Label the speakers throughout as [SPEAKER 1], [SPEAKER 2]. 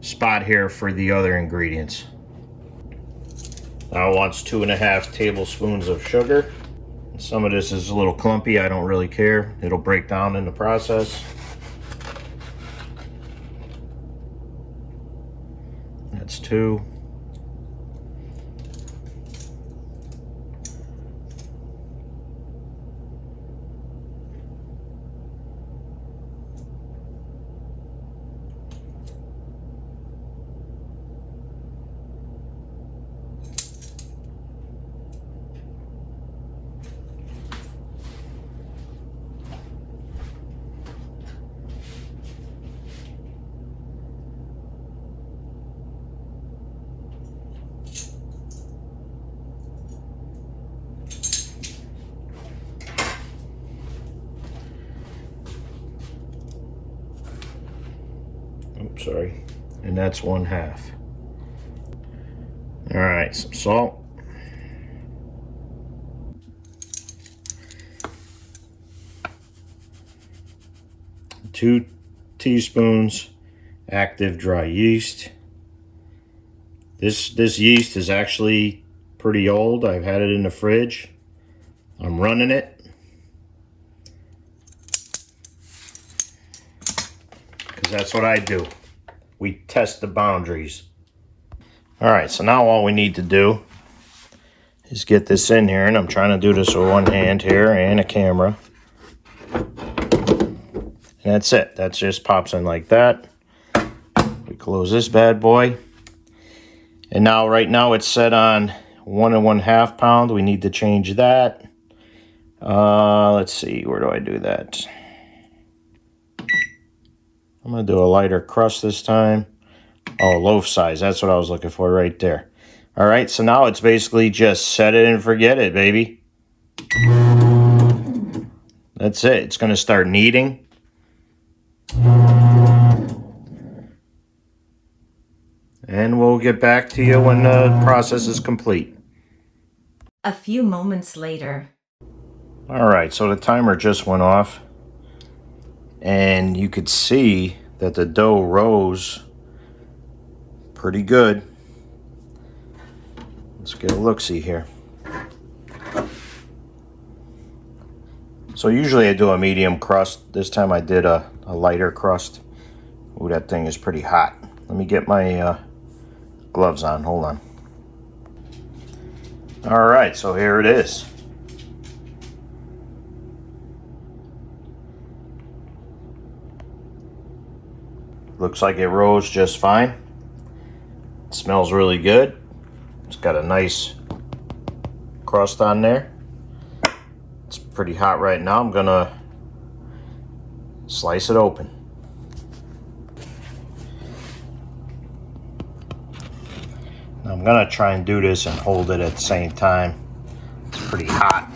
[SPEAKER 1] spot here for the other ingredients. Now it wants 2.5 tablespoons of sugar. Some of this is a little clumpy, I don't really care. It'll break down in the process. That's 2. Oops, sorry. And that's 1/2. All right, some salt. Two teaspoons active dry yeast. This yeast is actually pretty old. I've had it in the fridge. I'm running it because that's what I do. We test the boundaries. All right, so now all we need to do is get this in here, and I'm trying to do this with one hand here and a camera. And that's it. That just pops in like that. We close this bad boy. And now, right now, it's set on 1 1/2 pound. We need to change that. Let's see, where do I do that? I'm going to do a lighter crust this time. Oh, loaf size. That's what I was looking for right there. All right, so now it's basically just set it and forget it, baby. That's it. It's going to start kneading. And we'll get back to you when the process is complete.
[SPEAKER 2] A few moments later.
[SPEAKER 1] All right, so the timer just went off. And you could see that the dough rose pretty good. Let's get a look-see here. So usually I do a medium crust. This time I did a lighter crust. Ooh, that thing is pretty hot. Let me get my gloves on. Hold on. All right, so here it is. Looks like it rose just fine. It smells really good. It's got a nice crust on there. It's pretty hot right now. I'm gonna slice it open. Now I'm gonna try and do this and hold it at the same time. It's pretty hot.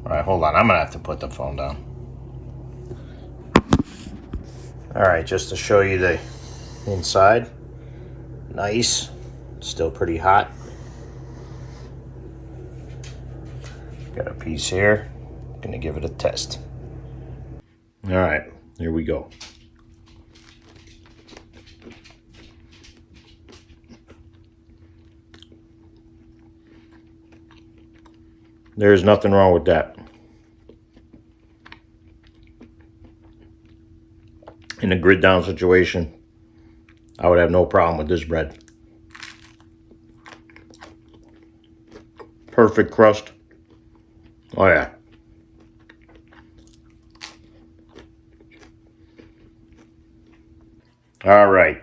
[SPEAKER 1] All right, hold on. I'm gonna have to put the phone down. All right, just to show you the inside. Nice. Still pretty hot. Got a piece here. Gonna give it a test. All right, here we go. There's nothing wrong with that. In a grid down situation, I would have no problem with this bread. Perfect crust. Oh yeah. All right.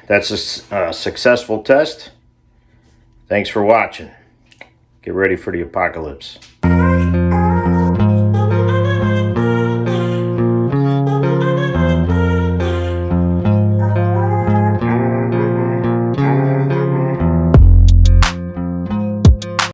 [SPEAKER 1] That's a successful test. Thanks for watching. Get ready for the apocalypse.